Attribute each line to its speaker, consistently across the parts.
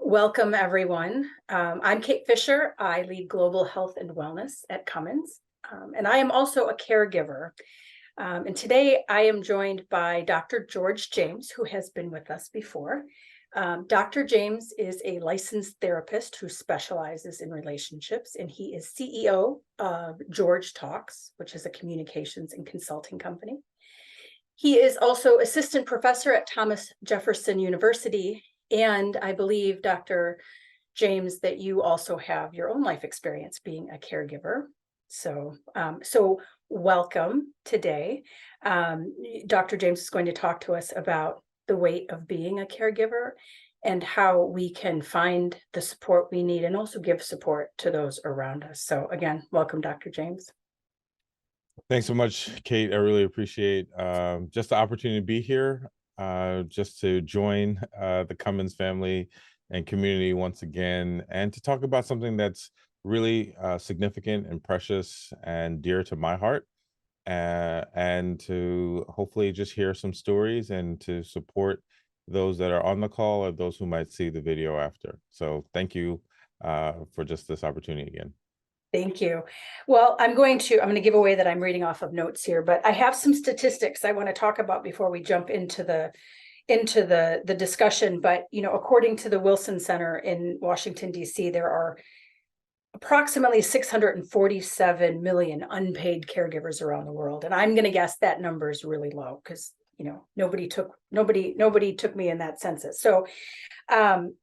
Speaker 1: Welcome, everyone. I'm Kate Fisher. I lead global health and wellness at Cummins, and I am also a caregiver. And today I am joined by Dr. George James, who has been with us before. Dr. James is a licensed therapist who specializes in relationships, and he is CEO of George Talks, which is a communications and consulting company. He is also assistant professor at Thomas Jefferson University. And I believe, Dr. James, that you also have your own life experience being a caregiver. So welcome today. Dr. James is going to talk to us about the weight of being a caregiver and how we can find the support we need and also give support to those around us. So again, welcome, Dr. James.
Speaker 2: Thanks so much, Kate. I really appreciate just the opportunity to be here, just to join the Cummins family and community once again, and to talk about something that's really significant and precious and dear to my heart, and to hopefully just hear some stories and to support those that are on the call or those who might see the video after. So thank you for just this opportunity again.
Speaker 1: Thank you. Well, I'm going to give away that I'm reading off of notes here, but I have some statistics I want to talk about before we jump into the discussion. But according to the Wilson Center in Washington, D.C., there are approximately 647 million unpaid caregivers around the world. And I'm going to guess that number is really low because nobody took me in that census. So and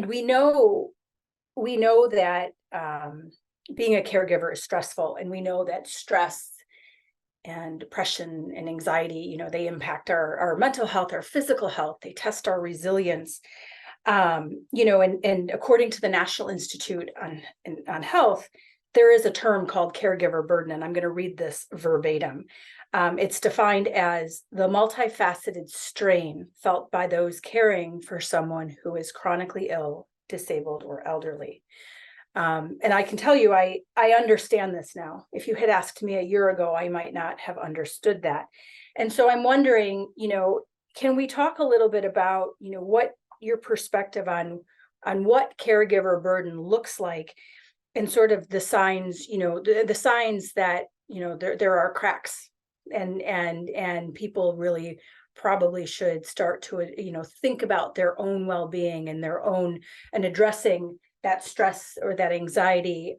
Speaker 1: we know that being a caregiver is stressful, and we know that stress and depression and anxiety, they impact our mental health, our physical health. They test our resilience. And according to the National Institute on Health, there is a term called caregiver burden, and I'm going to read this verbatim. It's defined as the multifaceted strain felt by those caring for someone who is chronically ill, disabled, or elderly. And I can tell you, I understand this now. If you had asked me a year ago, I might not have understood that. And so I'm wondering, can we talk a little bit about, what your perspective on what caregiver burden looks like, and sort of the signs, the signs that, there are cracks, and people really probably should start to, think about their own well-being and addressing that stress or that anxiety,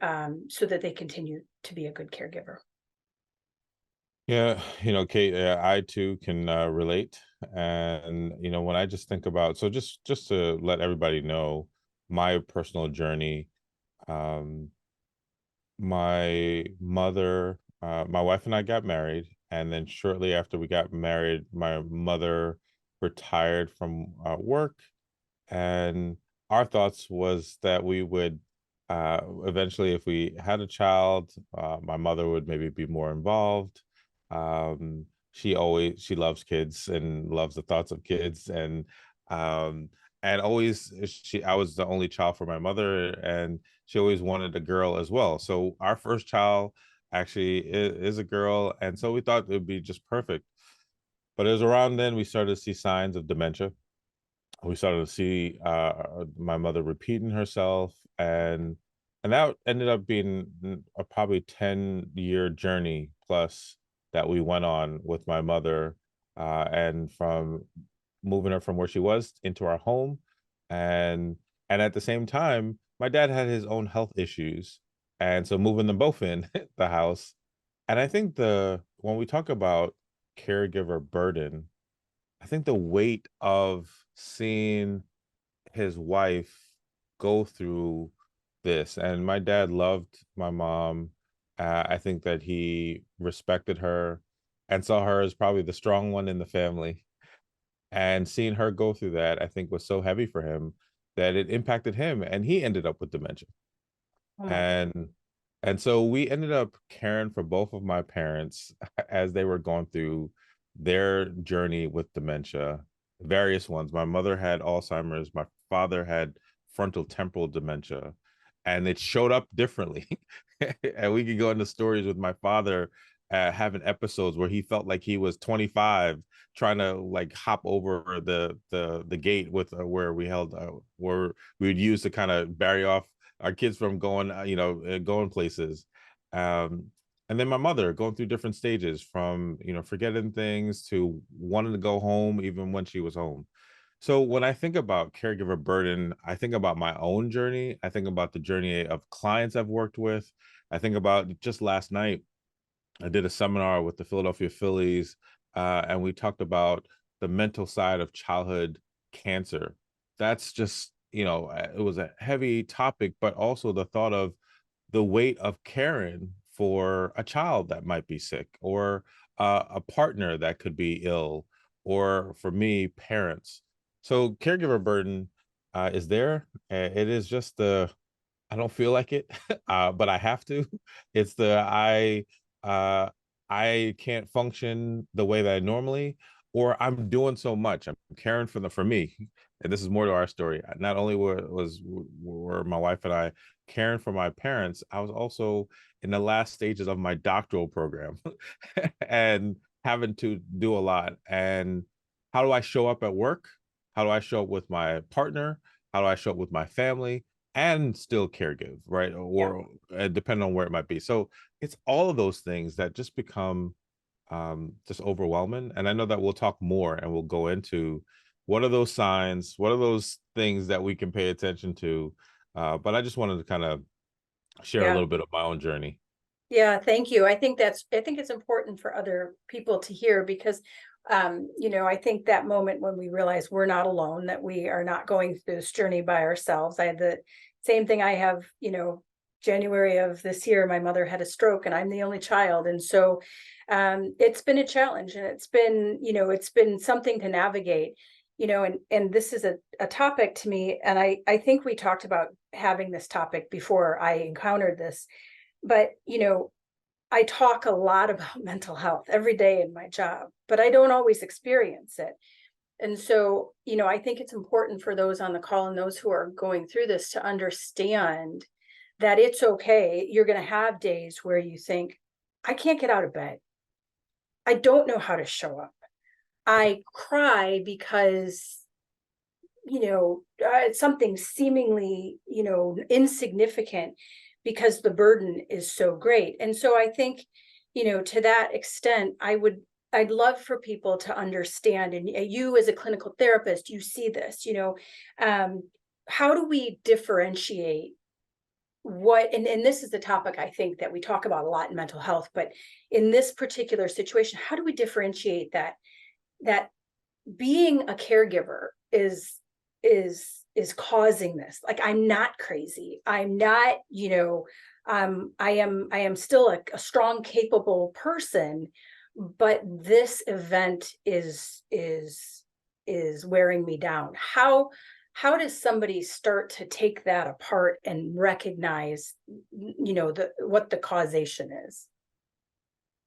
Speaker 1: so that they continue to be a good caregiver.
Speaker 2: Yeah, Kate, I too can relate. And, when I just think about, so just to let everybody know my personal journey, um, my mother, my wife and I got married. And then shortly after we got married, my mother retired from work. And our thoughts was that we would eventually, if we had a child, my mother would maybe be more involved. She loves kids and loves the thoughts of kids, and always I was the only child for my mother, and she always wanted a girl as well. So our first child actually is a girl, and so we thought it would be just perfect. But it was around then we started to see signs of dementia. We started to see my mother repeating herself, and that ended up being a probably 10-year journey plus that we went on with my mother, and from moving her from where she was into our home, and at the same time my dad had his own health issues, and so moving them both in the house. And I think when we talk about caregiver burden, I think the weight of seeing his wife go through this, and my dad loved my mom. I think that he respected her and saw her as probably the strong one in the family. And seeing her go through that, I think, was so heavy for him that it impacted him, and he ended up with dementia.
Speaker 1: Oh my God.
Speaker 2: And so we ended up caring for both of my parents as they were going through their journey with dementia, various ones. My mother had Alzheimer's, my father had frontal temporal dementia, and it showed up differently. And we could go into stories with my father having episodes where he felt like he was 25 trying to like hop over the gate with where we held where we would use to kind of bury off our kids from going going places. um and then my mother going through different stages from forgetting things to wanting to go home even when she was home. So when I think about caregiver burden, I think about my own journey. I think about the journey of clients I've worked with. I think about just last night, I did a seminar with the Philadelphia Phillies, and we talked about the mental side of childhood cancer. That's just, it was a heavy topic, but also the thought of the weight of caring for a child that might be sick, or a partner that could be ill, or for me, parents. So caregiver burden is there. It is just I don't feel like it, but I have to. It's uh I can't function the way that I normally, or I'm doing so much. I'm caring for me, and this is more to our story. Not only were my wife and I caring for my parents, I was also in the last stages of my doctoral program and having to do a lot. And how do I show up at work? How do I show up with my partner? How do I show up with my family and still caregive, right?
Speaker 1: Yeah.
Speaker 2: Or depending on where it might be. So it's all of those things that just become just overwhelming. And I know that we'll talk more and we'll go into what are those signs, what are those things that we can pay attention to. But I just wanted to kind of share a
Speaker 1: Yeah.
Speaker 2: little bit of my own journey.
Speaker 1: Yeah, thank you. I think it's important for other people to hear because I think that moment when we realize we're not alone, that we are not going through this journey by ourselves. I had the same thing. I have, January of this year, my mother had a stroke and I'm the only child. And so it's been a challenge, and it's been something to navigate, and this is a topic to me. And I think we talked about having this topic before I encountered this, but I talk a lot about mental health every day in my job, but I don't always experience it. And so, I think it's important for those on the call and those who are going through this to understand that it's okay. You're going to have days where you think, I can't get out of bed. I don't know how to show up. I cry because, it's something seemingly, insignificant, because the burden is so great. And so I think, to that extent, I'd love for people to understand, and you as a clinical therapist, you see this, how do we differentiate and this is the topic I think that we talk about a lot in mental health, but in this particular situation, how do we differentiate that being a caregiver is causing this? Like, I'm not crazy. I'm not, I am still a strong, capable person, but this event is wearing me down. How does somebody start to take that apart and recognize, what the causation is?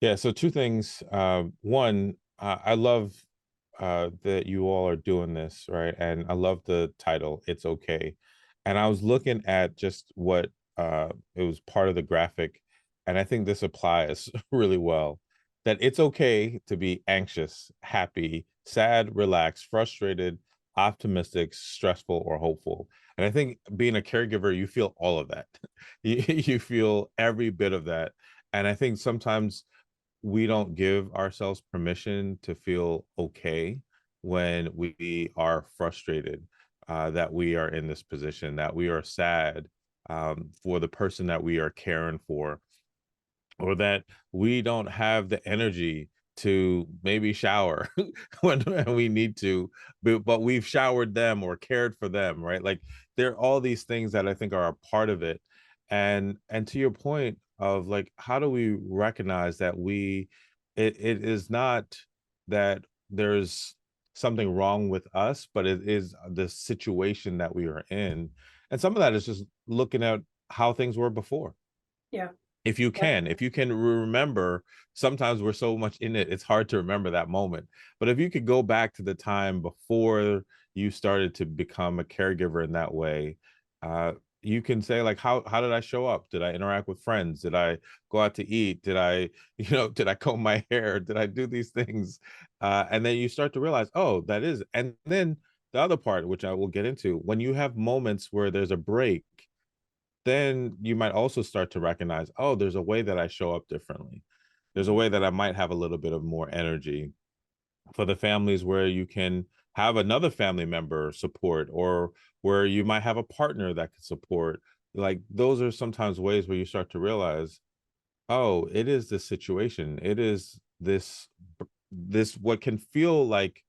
Speaker 2: Yeah, so two things. One, I love that you all are doing this, right? And I love the title, It's Okay. And I was looking at just what it was part of the graphic, and I think this applies really well. That it's okay to be anxious, happy, sad, relaxed, frustrated, optimistic, stressful, or hopeful. And I think being a caregiver, you feel all of that. You feel every bit of that. And I think sometimes we don't give ourselves permission to feel okay when we are frustrated, that we are in this position, that we are sad for the person that we are caring for, or that we don't have the energy to maybe shower when we need to, but we've showered them or cared for them, right? Like there are all these things that I think are a part of it. And to your point of like, how do we recognize that it is not that there's something wrong with us, but it is the situation that we are in. And some of that is just looking at how things were before.
Speaker 1: Yeah.
Speaker 2: If you
Speaker 1: Yeah.
Speaker 2: can, if you can remember, sometimes we're so much in it, it's hard to remember that moment. But if you could go back to the time before you started to become a caregiver in that way, uh, you can say like, how did I show up? Did I interact with friends? Did I go out to eat? Did I, did I comb my hair? Did I do these things? And then you start to realize, oh, that is. And then the other part, which I will get into, when you have moments where there's a break, then you might also start to recognize, oh, there's a way that I show up differently. There's a way that I might have a little bit of more energy. For the families where you can have another family member support, or where you might have a partner that can support, like those are sometimes ways where you start to realize, oh, it is this situation, it is this what can feel like,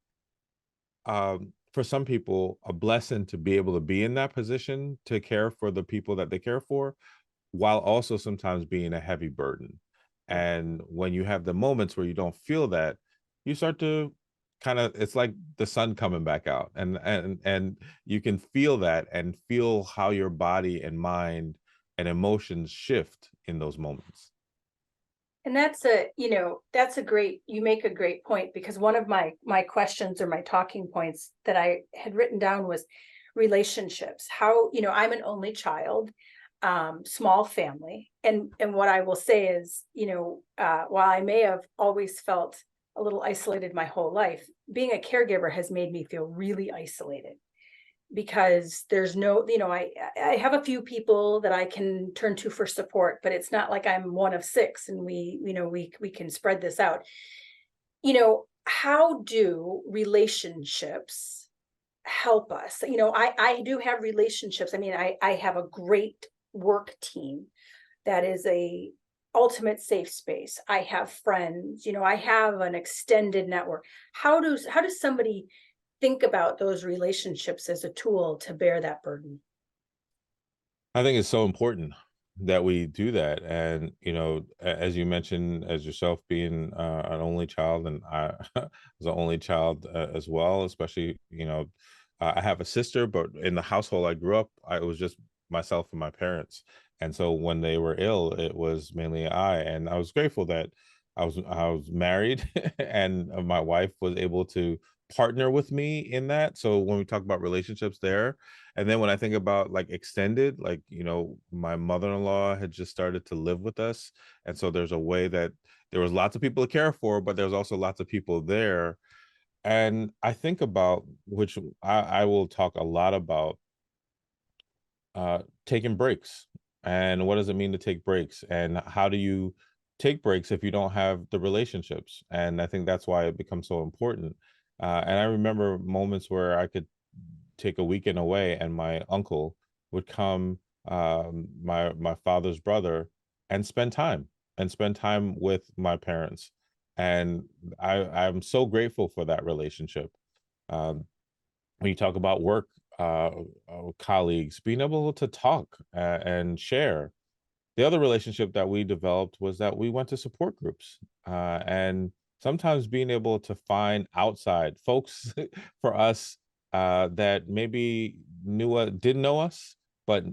Speaker 2: for some people, a blessing to be able to be in that position to care for the people that they care for, while also sometimes being a heavy burden.
Speaker 1: Yeah.
Speaker 2: And when you have the moments where you don't feel that, you start to kind of, it's like the sun coming back out, and you can feel that and feel how your body and mind and emotions shift in those moments.
Speaker 1: And that's a great, you make a great point, because one of my questions or my talking points that I had written down was relationships. How, I'm an only child, small family. And what I will say is, while I may have always felt a little isolated my whole life, being a caregiver has made me feel really isolated, because there's no, I have a few people that I can turn to for support, but it's not like I'm one of six and we can spread this out. How do relationships help us? I do have relationships. I mean, I have a great work team that is a ultimate safe space. I have friends, I have an extended network. How does somebody think about those relationships as a tool to bear that burden?
Speaker 2: I think it's so important that we do that. And, as you mentioned, as yourself being an only child, and I was an only child as well, especially, I have a sister, but in the household I grew up, I was just myself and my parents. And so when they were ill, it was mainly and I was grateful that I was married and my wife was able to partner with me in that. So when we talk about relationships there, and then when I think about like extended, like, my mother-in-law had just started to live with us. And so there's a way that there was lots of people to care for, but there's also lots of people there. And I think about, which I will talk a lot about, taking breaks. And what does it mean to take breaks? And how do you take breaks if you don't have the relationships? And I think that's why it becomes so important. And I remember moments where I could take a weekend away and my uncle would come, my father's brother, and spend time with my parents. And I'm so grateful for that relationship. um, when you talk about work, colleagues, being able to talk and share. The other relationship that we developed was that we went to support groups, and sometimes being able to find outside folks for us, that maybe didn't know us, but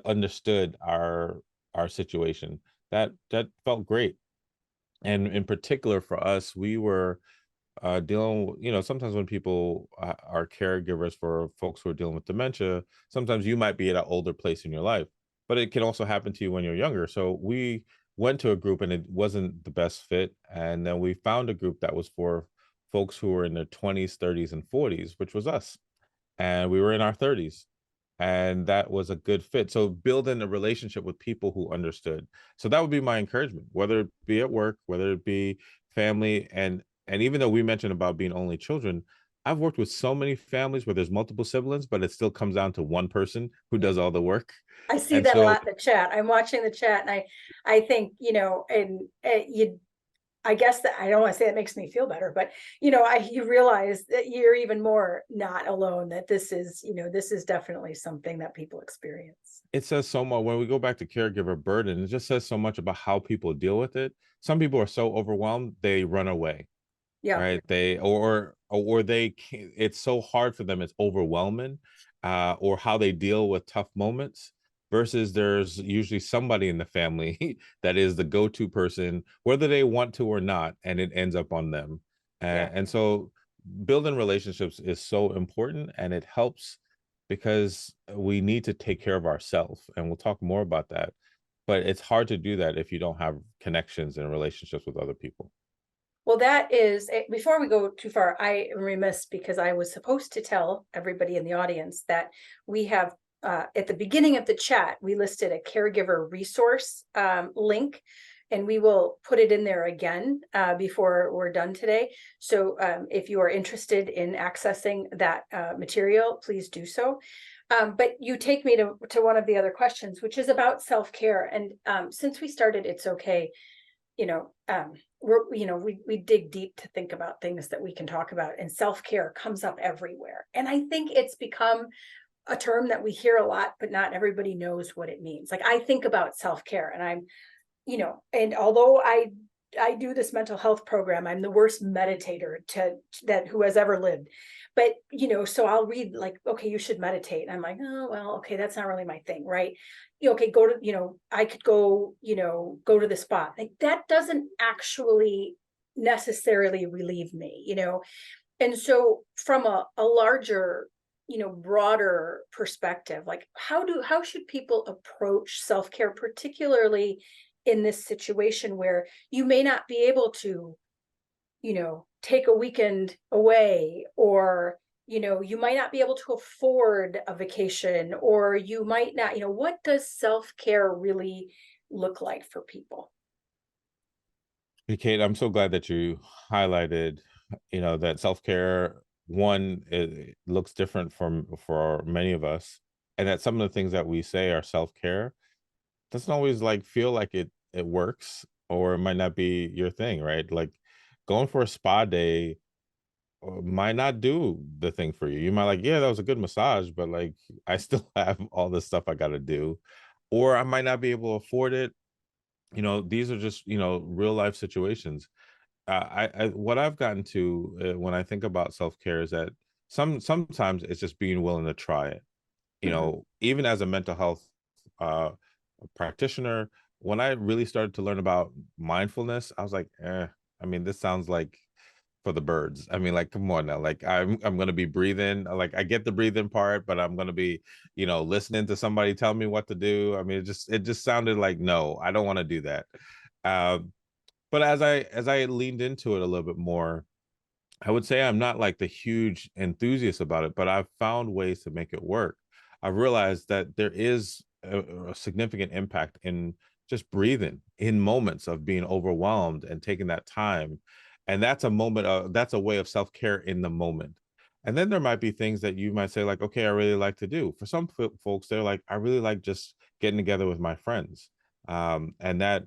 Speaker 2: understood our situation. That felt great. And in particular for us, we were dealing with, sometimes when people are caregivers for folks who are dealing with dementia, sometimes you might be at an older place in your life, but it can also happen to you when you're younger. So we went to a group and it wasn't the best fit. And then we found a group that was for folks who were in their 20s, 30s, and 40s, which was us. And we were in our 30s. And that was a good fit. So building a relationship with people who understood. So that would be my encouragement, whether it be at work, whether it be family. And even though we mentioned about being only children, I've worked with so many families where there's multiple siblings, but it still comes down to one person who
Speaker 1: Yeah.
Speaker 2: does all the work.
Speaker 1: I see
Speaker 2: And
Speaker 1: that a
Speaker 2: so
Speaker 1: lot in the chat. I'm watching the chat, and I think, and I guess that, I don't want to say it makes me feel better, but you realize that you're even more not alone, that this is definitely something that people experience.
Speaker 2: it says so much when we go back to caregiver burden, it just says so much about how people deal with it. Some people are so overwhelmed, they run away.
Speaker 1: Yeah.
Speaker 2: Right, they or they can't, it's so hard for them, it's overwhelming, or how they deal with tough moments, versus there's usually somebody in the family that is the go-to person, whether they want to or not, and it ends up on them.
Speaker 1: Yeah.
Speaker 2: And so building relationships is so important, and it helps because we need to take care of ourselves. And we'll talk more about that. But it's hard to do that if you don't have connections and relationships with other people.
Speaker 1: Well, that is, before we go too far, I am remiss because I was supposed to tell everybody in the audience that we have, at the beginning of the chat, we listed a caregiver resource link, and we will put it in there again before we're done today. So if you are interested in accessing that material, please do so. But you take me to one of the other questions, which is about self-care. And since we started It's Okay, we dig deep to think about things that we can talk about, and self-care comes up everywhere. And I think it's become a term that we hear a lot, but not everybody knows what it means. Like, I think about self-care, and and although I do this mental health program, I'm the worst meditator that who has ever lived. But so I'll read like, okay, you should meditate. And I'm like, oh well, okay, that's not really my thing, right? Okay, go to, I could go, go to the spa. Like, that doesn't actually necessarily relieve me, And so from a larger, broader perspective, like how should people approach self-care, particularly in this situation where you may not be able to, take a weekend away, or, you might not be able to afford a vacation, or you might not, what does self-care really look like for people?
Speaker 2: Hey, Kate, I'm so glad that you highlighted, that self-care, one, it looks different for many of us, and that some of the things that we say are self-care doesn't always like feel like it works, or it might not be your thing, right? Like going for a spa day might not do the thing for you. You might like, yeah, that was a good massage, but like I still have all this stuff I got to do, or I might not be able to afford it. These are just, real life situations. I what I've gotten to when I think about self-care is that sometimes it's just being willing to try it.
Speaker 1: Mhm.
Speaker 2: Even as a mental health uh practitioner, when I really started to learn about mindfulness, I was like, I mean, this sounds like for the birds. I mean, like, come on now. Like, I'm gonna be breathing. Like, I get the breathing part, but I'm gonna be, listening to somebody tell me what to do. I mean, it just sounded like, no, I don't want to do that. Um, but as I leaned into it a little bit more, I would say I'm not like the huge enthusiast about it, but I've found ways to make it work. I've realized that there is a significant impact in just breathing in moments of being overwhelmed and taking that time. And that's a moment of that's a way of self-care in the moment. And then there might be things that you might say, like, okay, I really like to do. For some folks, they're like, I really like just getting together with my friends. And that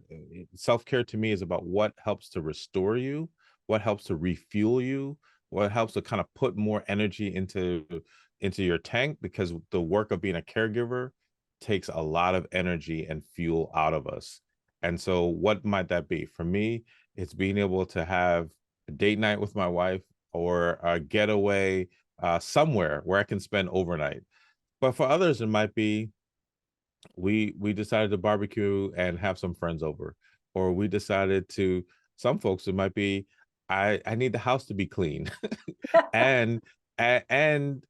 Speaker 2: self-care to me is about what helps to restore you, what helps to refuel you, what helps to kind of put more energy into your tank, because the work of being a caregiver takes a lot of energy and fuel out of us. And so what might that be? For me, it's being able to have a date night with my wife, or a getaway somewhere where I can spend overnight. But for others, it might be we decided to barbecue and have some friends over, or we decided to, some folks it might be, I need the house to be clean. and and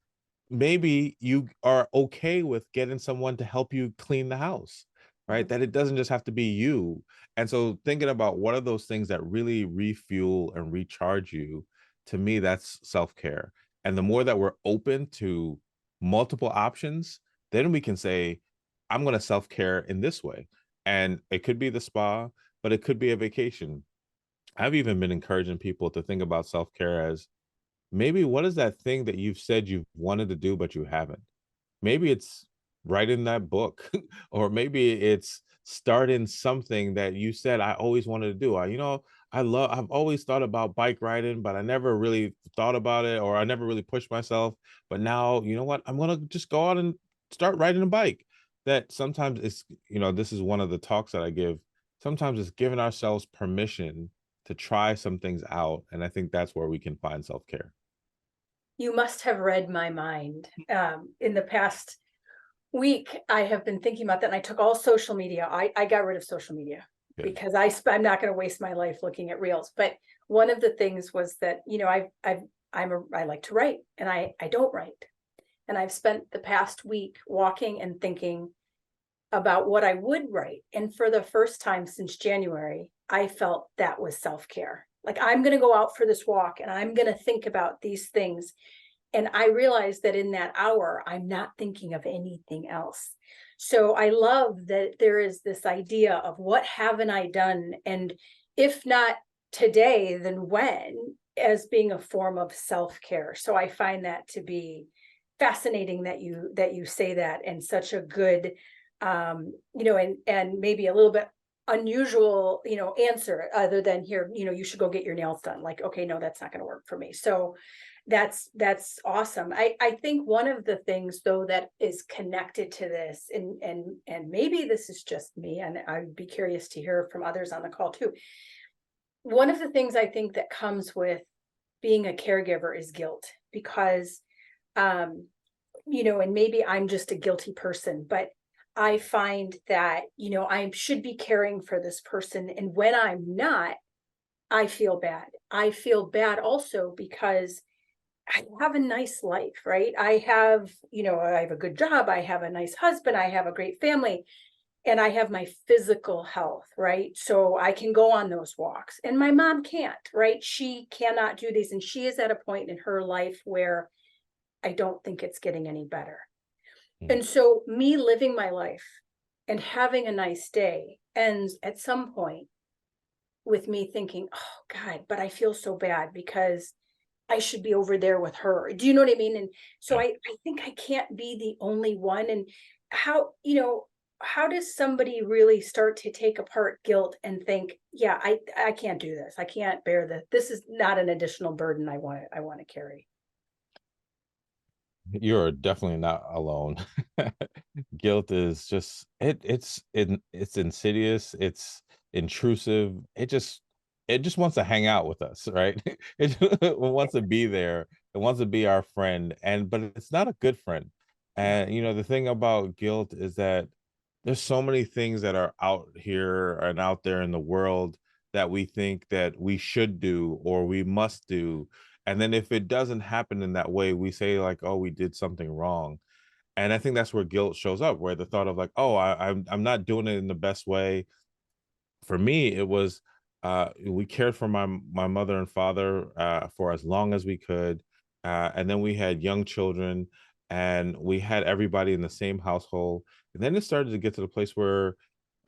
Speaker 2: maybe you are okay with getting someone to help you clean the house, right?
Speaker 1: Mhm.
Speaker 2: That it doesn't just have to be you. And so thinking about what are those things that really refuel and recharge you, to me, that's self-care. And the more that we're open to multiple options, then we can say, I'm going to self-care in this way. And it could be the spa, but it could be a vacation. I've even been encouraging people to think about self-care as, maybe what is that thing that you've said you've wanted to do, but you haven't? Maybe it's writing that book, or maybe it's starting something that you said, I always wanted to do. I've always thought about bike riding, but I never really thought about it, or I never really pushed myself. But now, you know what? I'm going to just go out and start riding a bike. That sometimes it's, this is one of the talks that I give. Sometimes it's giving ourselves permission to try some things out. And I think that's where we can find self-care.
Speaker 1: You must have read my mind. In the past week, I have been thinking about that, and I took all social media. I got rid of social media
Speaker 2: Good.
Speaker 1: because I'm not going to waste my life looking at reels. But one of the things was that, I like to write, and I don't write. And I've spent the past week walking and thinking about what I would write. And for the first time since January, I felt that was self-care. Like, I'm going to go out for this walk and I'm going to think about these things. And I realized that in that hour, I'm not thinking of anything else. So I love that there is this idea of what haven't I done? And if not today, then when, as being a form of self-care. So I find that to be fascinating that you say that, and such a good and maybe a little bit unusual, answer, other than, here, you should go get your nails done. Like, okay, no, that's not going to work for me. So that's awesome. I think one of the things, though, that is connected to this, and maybe this is just me, and I'd be curious to hear from others on the call too. One of the things I think that comes with being a caregiver is guilt, because and maybe I'm just a guilty person, but I find that, I should be caring for this person. And when I'm not, I feel bad. I feel bad also because I have a nice life, right? I have a good job. I have a nice husband. I have a great family, and I have my physical health, right? So I can go on those walks, and my mom can't, right? She cannot do these. And she is at a point in her life where I don't think it's getting any better.
Speaker 2: Mm.
Speaker 1: And so me living my life and having a nice day ends at some point with me thinking, oh God, but I feel so bad because I should be over there with her. Do you know what I mean? And so
Speaker 2: Yeah.
Speaker 1: I think I can't be the only one. And how does somebody really start to take apart guilt and think, yeah, I can't do this. I can't bear this. This is not an additional burden I want to carry.
Speaker 2: You're definitely not alone. Guilt is just it's insidious, it's intrusive. It just wants to hang out with us, right? It just wants to be there. It wants to be our friend, but it's not a good friend.
Speaker 1: No.
Speaker 2: And the thing about guilt is that there's so many things that are out here and out there in the world that we think that we should do or we must do. And then if it doesn't happen in that way, we say like, oh, we did something wrong. And I think that's where guilt shows up, where the thought of like, oh, I'm not doing it in the best way. For me, it was we cared for my mother and father for as long as we could, and then we had young children, and we had everybody in the same household. And then it started to get to the place where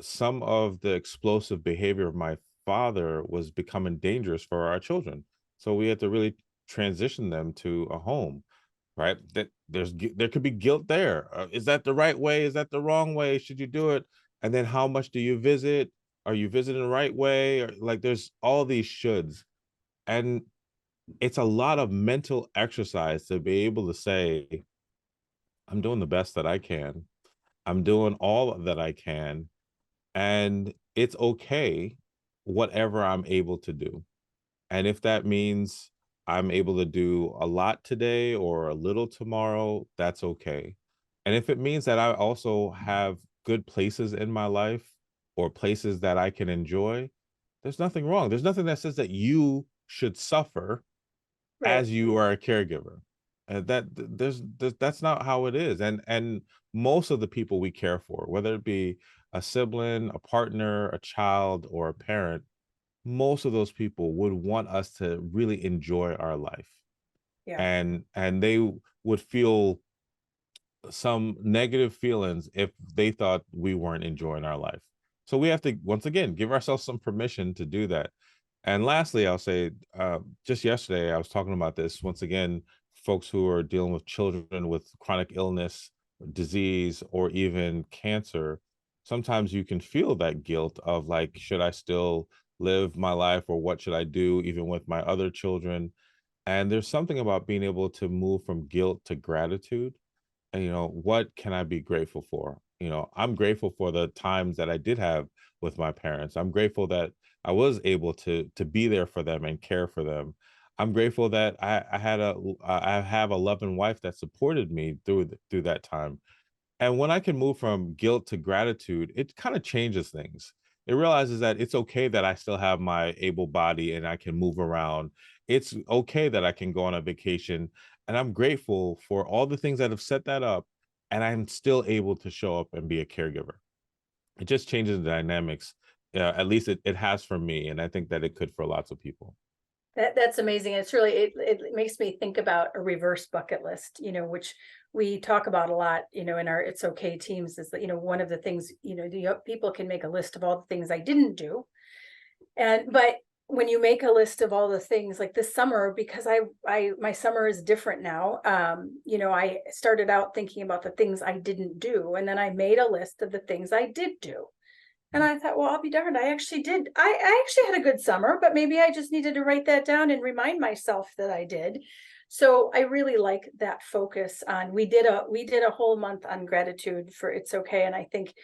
Speaker 2: some of the explosive behavior of my father was becoming dangerous for our children. So we had to really transition them to a home, right? There could be guilt there. Is that the right way? Is that the wrong way? Should you do it? And then how much do you visit? Are you visiting the right way? Or, like, there's all these shoulds, and it's a lot of mental exercise to be able to say, I'm doing the best that I can. I'm doing all that I can, and it's okay, whatever I'm able to do. And if that means I'm able to do a lot today or a little tomorrow, that's okay. And if it means that I also have good places in my life or places that I can enjoy, there's nothing wrong. There's nothing that says that you should suffer
Speaker 1: Right.
Speaker 2: as you are a caregiver. And that's not how it is. And most of the people we care for, whether it be a sibling, a partner, a child, or a parent, most of those people would want us to really enjoy our life,
Speaker 1: Yeah.
Speaker 2: and they would feel some negative feelings if they thought we weren't enjoying our life. So we have to once again give ourselves some permission to do that. And lastly, I'll say, just yesterday I was talking about this once again. Folks who are dealing with children with chronic illness, disease, or even cancer, sometimes you can feel that guilt of like, should I still live my life, or what should I do even with my other children? And there's something about being able to move from guilt to gratitude. And what can I be grateful for? I'm grateful for the times that I did have with my parents. I'm grateful that I was able to be there for them and care for them. I'm grateful that I have a loving wife that supported me through that time. And when I can move from guilt to gratitude, it kind of changes things. It realizes that it's okay that I still have my able body and I can move around, It's okay that I can go on a vacation, and I'm grateful for all the things that have set that up, and I'm still able to show up and be a caregiver. It just changes the dynamics. At least it has for me, and I think that it could for lots of people.
Speaker 1: That's amazing. It's really, it makes me think about a reverse bucket list, which we talk about a lot, in our It's Okay teams, is that, one of the things, the people can make a list of all the things I didn't do. But when you make a list of all the things, like this summer, because my summer is different now. I started out thinking about the things I didn't do, and then I made a list of the things I did do. And I thought, well, I'll be darned. I actually did. I actually had a good summer, but maybe I just needed to write that down and remind myself that I did. So I really like that focus on, we did a whole month on gratitude for It's Okay. And I think,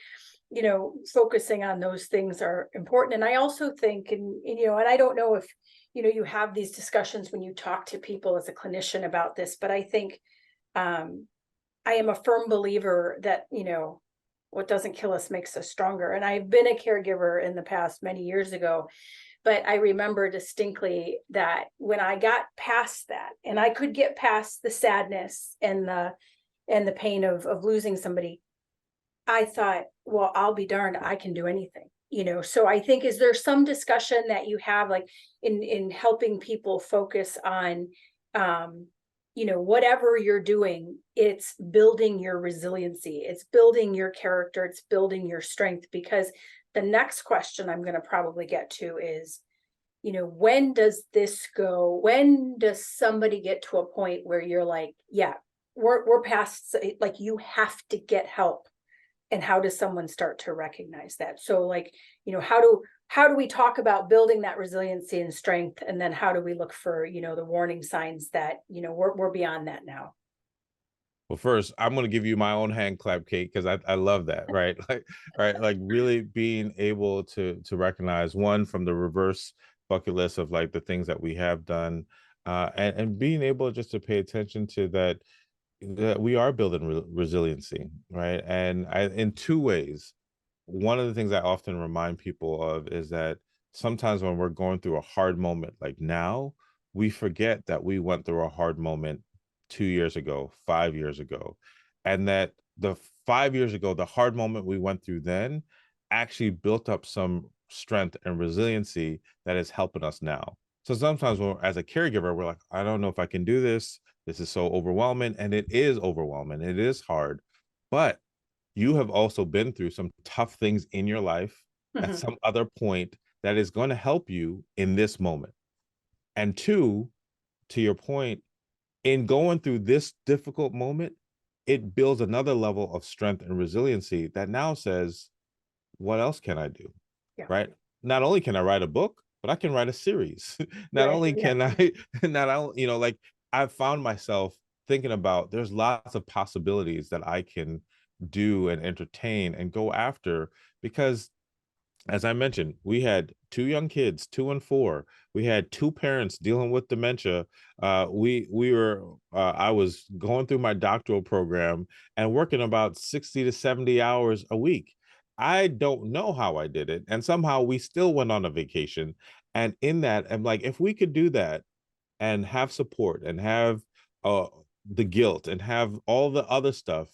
Speaker 1: focusing on those things are important. And I also think, and I don't know if, you have these discussions when you talk to people as a clinician about this, but I think, I am a firm believer that, what doesn't kill us makes us stronger. And I've been a caregiver in the past many years ago, but I remember distinctly that when I got past that, and I could get past the sadness and the pain of losing somebody, I thought, well, I'll be darned, I can do anything. So I think, is there some discussion that you have, like in helping people focus on, whatever you're doing, it's building your resiliency, it's building your character, it's building your strength? Because the next question I'm going to probably get to is, when does this go? When does somebody get to a point where you're like, yeah, we're past, like, you have to get help? And how does someone start to recognize that? So, like, how do we talk about building that resiliency and strength, and then how do we look for, the warning signs that, we're beyond that now?
Speaker 2: Well, first, I'm going to give you my own hand clap, Kate, because I love that, right? Like, right, like really being able to recognize, one, from the reverse bucket list of like the things that we have done, and being able just to pay attention to that we are building resiliency, right? And in two ways. One of the things I often remind people of is that sometimes when we're going through a hard moment, like now, we forget that we went through a hard moment 2 years ago, 5 years ago, and that the 5 years ago, the hard moment we went through then actually built up some strength and resiliency that is helping us now. So sometimes when, as a caregiver, we're like, I don't know if I can do this. This is so overwhelming. And it is overwhelming. It is hard. But you have also been through some tough things in your life at
Speaker 1: Mhm.
Speaker 2: some other point that is going to help you in this moment. And two, to your point, in going through this difficult moment, it builds another level of strength and resiliency that now says, what else can I do?
Speaker 1: Yeah.
Speaker 2: Right? Not only can I write a book, but I can write a series. Not
Speaker 1: Right.
Speaker 2: only
Speaker 1: Yeah.
Speaker 2: can I, not only, like I've found myself thinking about there's lots of possibilities that I can do and entertain and go after, because as I mentioned, we had two young kids, 2 and 4. We had two parents dealing with dementia. We were I was going through my doctoral program and working about 60 to 70 hours a week. I don't know how I did it, and somehow we still went on a vacation. And in that, I'm like, if we could do that and have support and have uh, the guilt and have all the other stuff,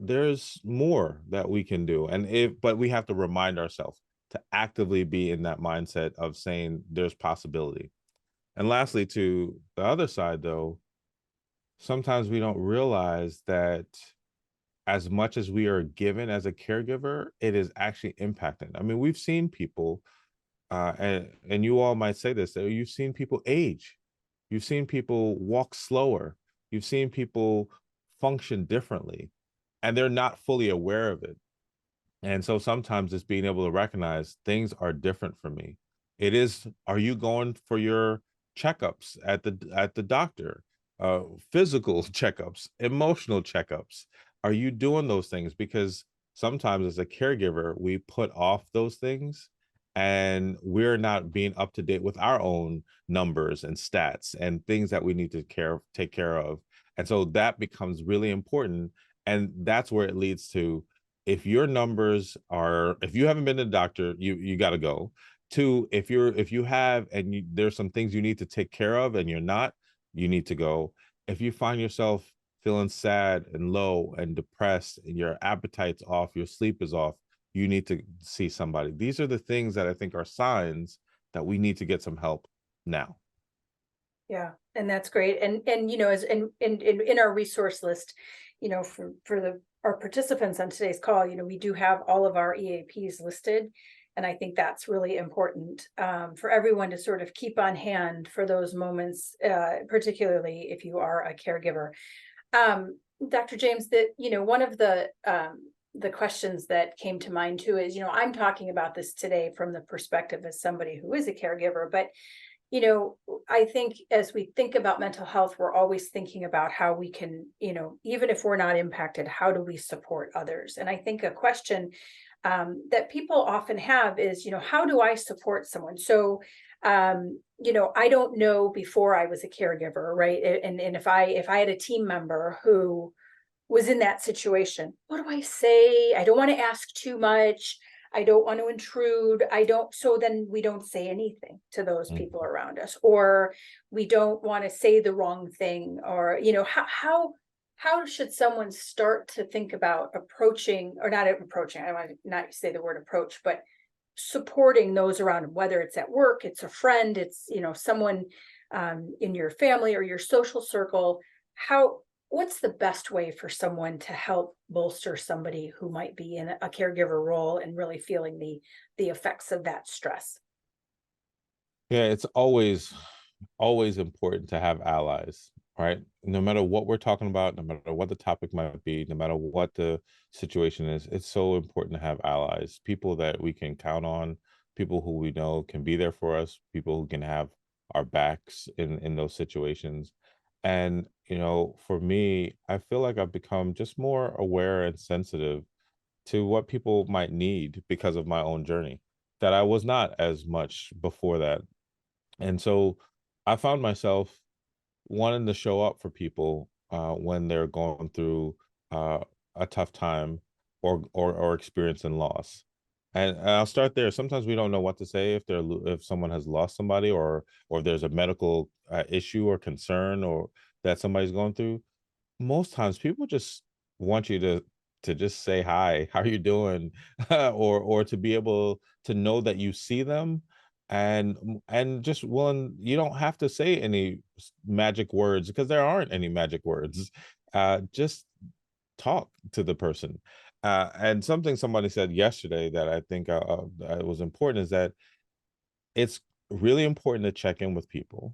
Speaker 2: there's more that we can do. And but we have to remind ourselves to actively be in that mindset of saying there's possibility. And lastly, to the other side though, sometimes we don't realize that as much as we are given as a caregiver, it is actually impacting. I mean, we've seen people, and you all might say this, that you've seen people age, you've seen people walk slower, you've seen people function differently, and they're not fully aware of it. And so sometimes it's being able to recognize things are different for me. It is, are you going for your checkups at the doctor? Physical checkups, emotional checkups. Are you doing those things? Because sometimes as a caregiver, we put off those things and we're not being up to date with our own numbers and stats and things that we need to take care of. And so that becomes really important. And that's where it leads to, if your numbers are, if you haven't been to the doctor, you got to go. Two, if you have and there's some things you need to take care of and you're not, you need to go. If you find yourself feeling sad and low and depressed and your appetite's off, your sleep is off, you need to see somebody. These are the things that I think are signs that we need to get some help now.
Speaker 1: Yeah, and that's great. And as in our resource list, for our participants on today's call, we do have all of our EAPs listed. And I think that's really important for everyone to sort of keep on hand for those moments, particularly if you are a caregiver. Dr. James, that one of the questions that came to mind too is, I'm talking about this today from the perspective as somebody who is a caregiver, but I think as we think about mental health, we're always thinking about how we can, even if we're not impacted, how do we support others? And I think a question that people often have is, how do I support someone? So, I don't know before I was a caregiver, right? And if I had a team member who was in that situation, what do I say? I don't want to ask too much. I don't want to intrude. So then we don't say anything to those people around us, or we don't want to say the wrong thing, or, how should someone start to think about approaching, or not approaching, I want to not say the word approach, but supporting those around them, whether it's at work, it's a friend, it's, someone in your family or your social circle. What's the best way for someone to help bolster somebody who might be in a caregiver role and really feeling the effects of that stress?
Speaker 2: Yeah, it's always important to have allies, right? No matter what we're talking about, no matter what the topic might be, no matter what the situation is, it's so important to have allies, people that we can count on, people who we know can be there for us, people who can have our backs in those situations. And, for me, I feel like I've become just more aware and sensitive to what people might need because of my own journey that I was not as much before that. And so I found myself wanting to show up for people when they're going through uh, a tough time or experiencing loss. And I'll start there. Sometimes we don't know what to say if someone has lost somebody or there's a medical issue or concern or that somebody's going through. Most times people just want you to just say hi, how are you doing, or to be able to know that you see them, and just willing. You don't have to say any magic words because there aren't any magic words. Just talk to the person. And something somebody said yesterday that I think was important is that it's really important to check in with people,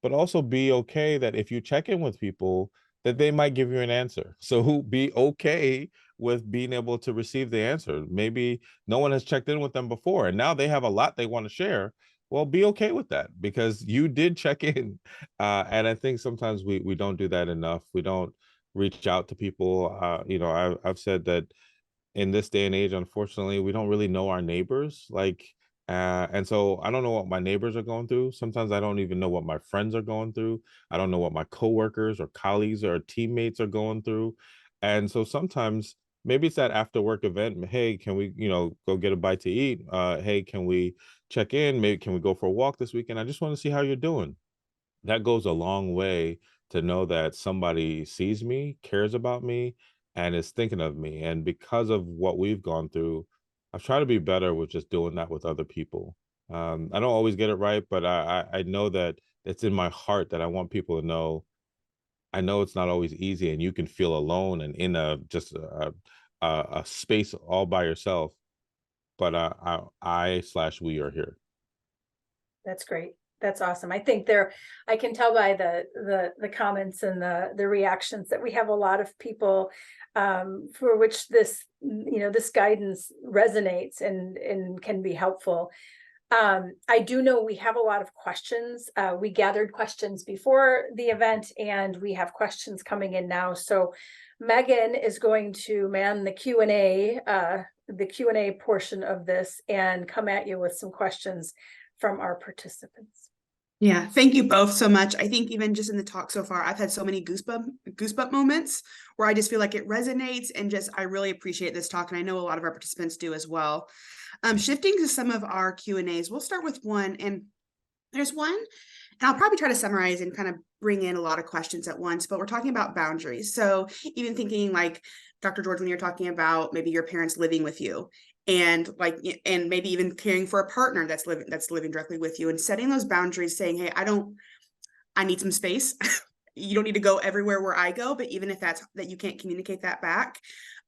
Speaker 2: but also be okay that if you check in with people, that they might give you an answer. So be okay with being able to receive the answer. Maybe no one has checked in with them before, and now they have a lot they want to share. Well, be okay with that because you did check in. And I think sometimes we don't do that enough. We don't reach out to people. I've said that in this day and age, unfortunately, we don't really know our neighbors. And so I don't know what my neighbors are going through. Sometimes I don't even know what my friends are going through. I don't know what my coworkers or colleagues or teammates are going through. And so sometimes maybe it's that after work event. Hey, can we, go get a bite to eat? Hey, can we check in? Maybe can we go for a walk this weekend? I just want to see how you're doing. That goes a long way to know that somebody sees me, cares about me, and is thinking of me. And because of what we've gone through, I've tried to be better with just doing that with other people. I don't always get it right, but I know that it's in my heart that I want people to know. I know it's not always easy, and you can feel alone and in a space all by yourself. But I/we are here.
Speaker 1: That's great. That's awesome. I think I can tell by the comments and the reactions that we have a lot of people for which this guidance resonates and can be helpful. I do know we have a lot of questions. We gathered questions before the event, and we have questions coming in now. So Megan is going to man the Q&A portion of this and come at you with some questions from our participants.
Speaker 3: Yeah, thank you both so much. I think even just in the talk so far, I've had so many goosebump moments where I just feel like it resonates, and just I really appreciate this talk, and I know a lot of our participants do as well. Shifting to some of our Q&As, we'll start with one, and there's one, and I'll probably try to summarize and kind of bring in a lot of questions at once, but we're talking about boundaries. So even thinking like Dr. George, when you're talking about maybe your parents living with you, and like, and maybe even caring for a partner that's living directly with you, and setting those boundaries, saying, hey, I need some space. You don't need to go everywhere where I go, but even if that you can't communicate that back.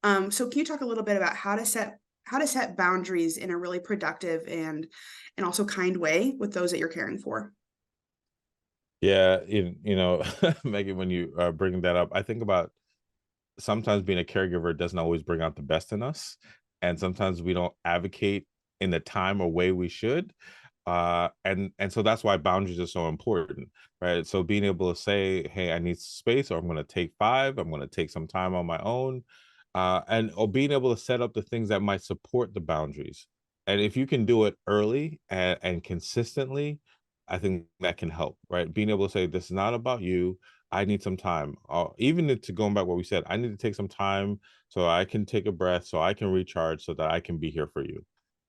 Speaker 3: So can you talk a little bit about how to set boundaries in a really productive and also kind way with those that you're caring for?
Speaker 2: Yeah, Megan, when you are bringing that up, I think about sometimes being a caregiver doesn't always bring out the best in us, and sometimes we don't advocate in the time or way we should. And so that's why boundaries are so important, right? So being able to say, hey, I need space, or I'm going to take 5, I'm going to take some time on my own, or being able to set up the things that might support the boundaries. And if you can do it early and consistently, I think that can help, right? Being able to say, this is not about you. I need some time. Even to going back what we said, I need to take some time so I can take a breath, so I can recharge, so that I can be here for you.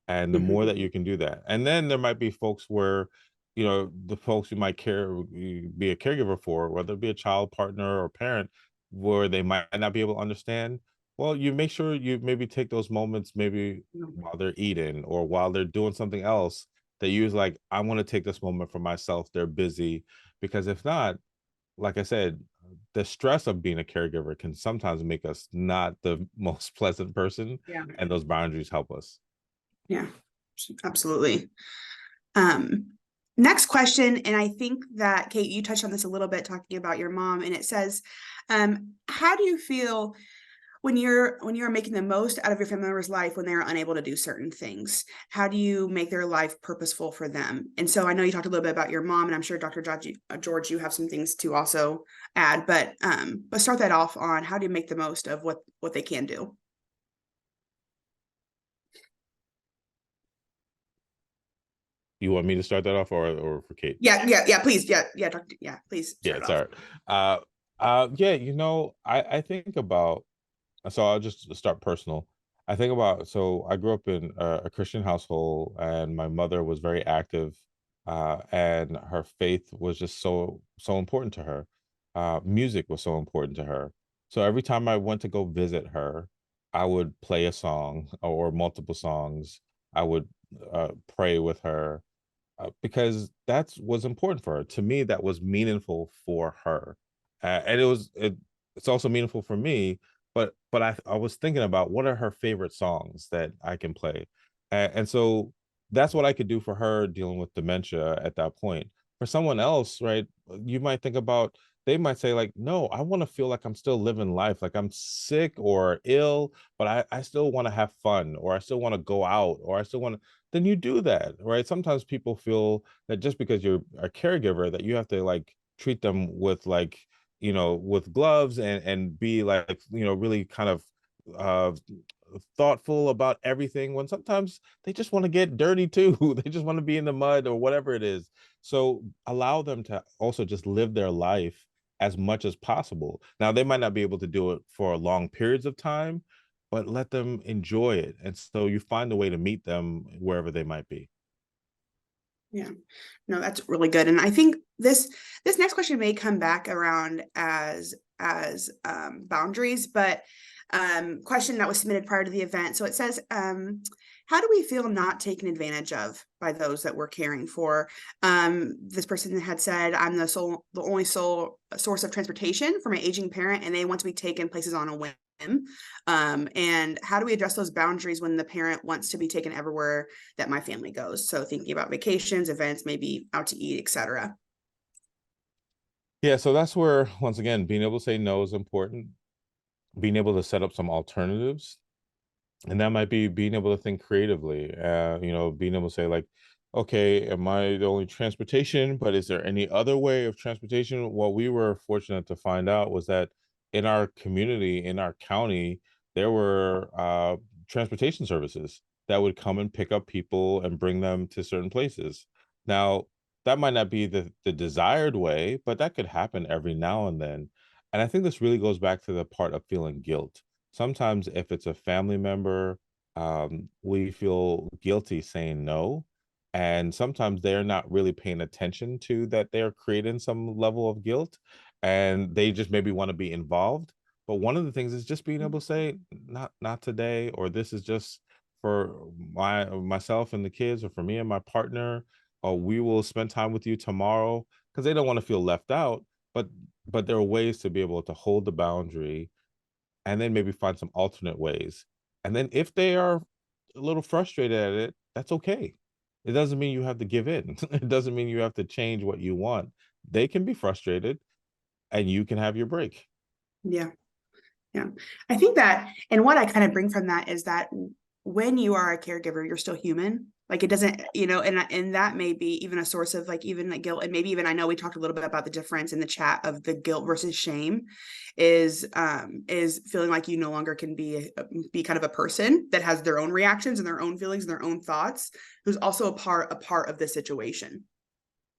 Speaker 2: And the more that you can do that, and then there might be folks where, the folks you might be a caregiver for, whether it be a child, partner, or parent, where they might not be able to understand. Well, you make sure you maybe take those moments, maybe while they're eating or while they're doing something else, that you like, I want to take this moment for myself. They're busy. Because if not, like I said, the stress of being a caregiver can sometimes make us not the most pleasant person.
Speaker 3: Yeah.
Speaker 2: And those boundaries help us.
Speaker 3: Yeah, absolutely. Next question, and I think that Kate, you touched on this a little bit talking about your mom, and it says, how do you feel when you're making the most out of your family member's life when they're unable to do certain things? How do you make their life purposeful for them? And so I know you talked a little bit about your mom, and I'm sure Dr. George, you have some things to also add, but let's start that off on how do you make the most of what they can do?
Speaker 2: You want me to start that off, or for Kate?
Speaker 3: Yeah, please. Please.
Speaker 2: Yeah, sorry. I think about, so I'll just start personal. I think about, so I grew up in a Christian household, and my mother was very active, and her faith was just so important to her. Music was so important to her. So every time I went to go visit her, I would play a song or multiple songs. I would pray with her, because that was important for her. To me, that was meaningful for her, and it's also meaningful for me. But I was thinking about what are her favorite songs that I can play, and so that's what I could do for her dealing with dementia at that point. For someone else, right? You might think about, they might say like, no, I want to feel like I'm still living life, like I'm sick or ill, but I still want to have fun, or I still want to go out, or I still want to, then you do that, right? Sometimes people feel that just because you're a caregiver that you have to like treat them with like, with gloves, and be like, really kind of uh thoughtful about everything, when sometimes they just want to get dirty too. They just want to be in the mud or whatever it is. So allow them to also just live their life as much as possible. Now, they might not be able to do it for long periods of time, but let them enjoy it. And so you find a way to meet them wherever they might be.
Speaker 3: Yeah, no, that's really good. And I think this next question may come back around as boundaries, but question that was submitted prior to the event. So it says, how do we feel not taken advantage of by those that we're caring for? This person had said, I'm the only sole source of transportation for my aging parent, and they want to be taken places on a whim. And how do we address those boundaries when the parent wants to be taken everywhere that my family goes? So thinking about vacations, events, maybe out to eat, etc.
Speaker 2: Yeah, so that's where, once again, being able to say no is important. Being able to set up some alternatives, and that might be being able to think creatively, being able to say like, okay, am I the only transportation, but is there any other way of transportation? What we were fortunate to find out was that in our community, in our county, there were transportation services that would come and pick up people and bring them to certain places. Now, that might not be the desired way, but that could happen every now and then. And I think this really goes back to the part of feeling guilt. Sometimes if it's a family member, we feel guilty saying no. And sometimes they're not really paying attention to that they're creating some level of guilt, and they just maybe want to be involved. But one of the things is just being able to say, not today, or this is just for myself and the kids, or for me and my partner, or we will spend time with you tomorrow, because they don't want to feel left out. But there are ways to be able to hold the boundary, and then maybe find some alternate ways. And then if they are a little frustrated at it, that's okay. It doesn't mean you have to give in. It doesn't mean you have to change what you want. They can be frustrated, and you can have your break.
Speaker 3: Yeah. Yeah. I think that, and what I kind of bring from that is that when you are a caregiver, you're still human. Like it doesn't, and that may be even a source of like even like guilt. And maybe even, I know we talked a little bit about the difference in the chat of the guilt versus shame is feeling like you no longer can be kind of a person that has their own reactions and their own feelings and their own thoughts, who's also a part of the situation.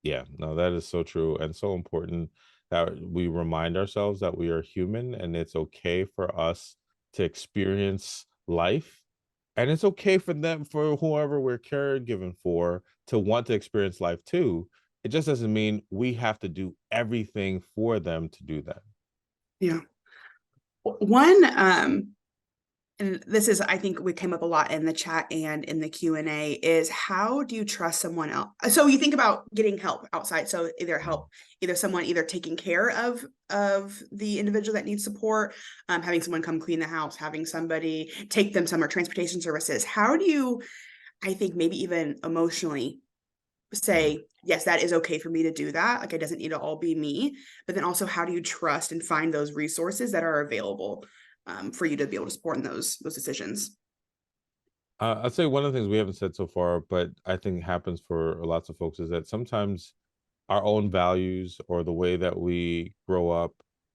Speaker 2: Yeah, no, that is so true and so important, that we remind ourselves that we are human, and it's okay for us to experience life. And it's okay for them, for whoever we're caregiving for, to want to experience life too. It just doesn't mean we have to do everything for them to do that.
Speaker 3: Yeah. One, and this is, I think we came up a lot in the chat and in the Q&A, is how do you trust someone else? So you think about getting help outside. So either someone taking care of the individual that needs support, having someone come clean the house, having somebody take them somewhere, transportation services. How do you, I think maybe even emotionally say, yes, that is okay for me to do that. Like it doesn't need to all be me, but then also how do you trust and find those resources that are available for you to be able to support in those decisions?
Speaker 2: I'd say one of the things we haven't said so far, but I think happens for lots of folks, is that sometimes our own values, or the way that we grow up,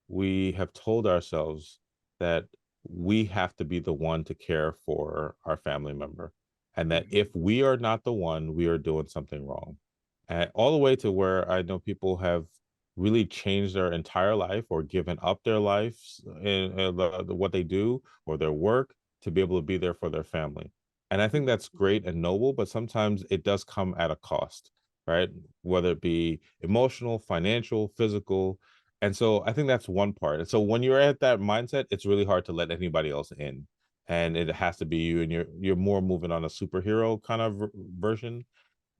Speaker 2: we have told ourselves that we have to be the one to care for our family member. And that if we are not the one, we are doing something wrong. And all the way to where I know people have really changed their entire life, or given up their lives in what they do, or their work, to be able to be there for their family. And I think that's great and noble, but sometimes it does come at a cost, right? Whether it be emotional, financial, physical. And so I think that's one part. And so when you're at that mindset, it's really hard to let anybody else in. And it has to be you, and you're more moving on a superhero kind of version.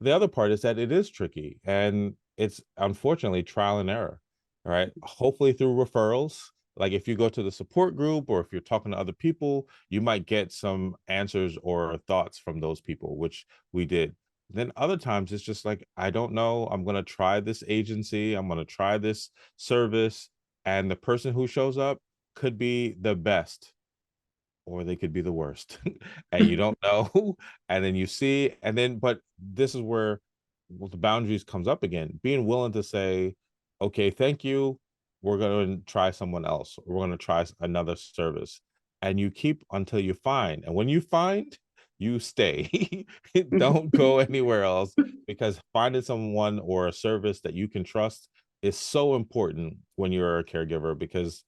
Speaker 2: The other part is that it is tricky, and it's unfortunately trial and error, right? Hopefully through referrals. Like if you go to the support group, or if you're talking to other people, you might get some answers or thoughts from those people, which we did. Then other times it's just like, I don't know, I'm going to try this agency, I'm going to try this service, and the person who shows up could be the best, or they could be the worst. And you don't know. And then you see, and then, but this is where the boundaries comes up again, being willing to say, okay, thank you, we're going to try someone else, or we're going to try another service. And you keep until you find, and when you find, you stay. Don't go anywhere else, because finding someone or a service that you can trust is so important when you're a caregiver, because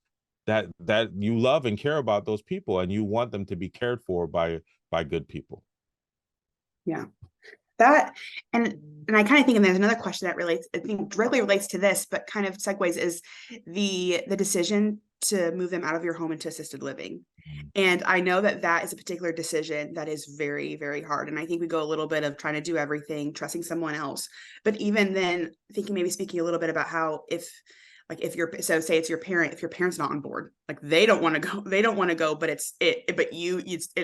Speaker 2: that you love and care about those people, and you want them to be cared for by good people.
Speaker 3: Yeah. That, and I kind of think, and there's another question that relates, I think directly relates to this, but kind of segues, is the decision to move them out of your home into assisted living. And I know that is a particular decision that is very, very hard. And I think we go a little bit of trying to do everything, trusting someone else. But even then, thinking, maybe speaking a little bit about how if say it's your parent, if your parent's not on board, like they don't want to go, but it's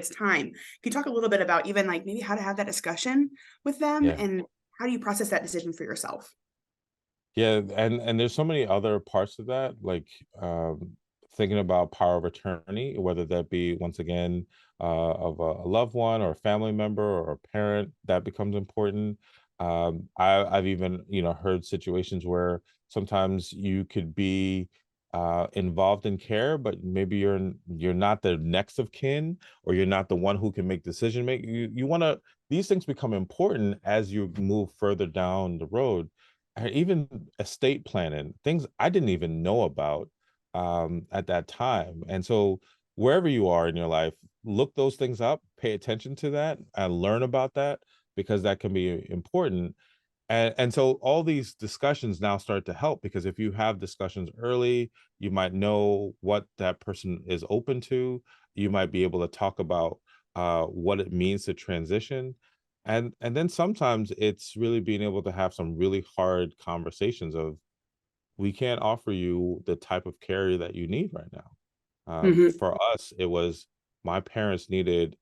Speaker 3: time. Can you talk a little bit about even like maybe how to have that discussion with them,
Speaker 2: Yeah.
Speaker 3: and how do you process that decision for yourself?
Speaker 2: Yeah, and there's so many other parts of that, like thinking about power of attorney, whether that be, once again, of a loved one, or a family member, or a parent, that becomes important. I've even, heard situations where sometimes you could be involved in care, but maybe you're not the next of kin, or you're not the one who can make decision make. You want to, these things become important as you move further down the road. Even estate planning, things I didn't even know about at that time. And so wherever you are in your life, look those things up, pay attention to that, and learn about that, because that can be important. And so all these discussions now start to help, because if you have discussions early, you might know what that person is open to. You might be able to talk about what it means to transition. And then sometimes it's really being able to have some really hard conversations of, we can't offer you the type of care that you need right now.
Speaker 3: Mhm.
Speaker 2: For us, it was, my parents needed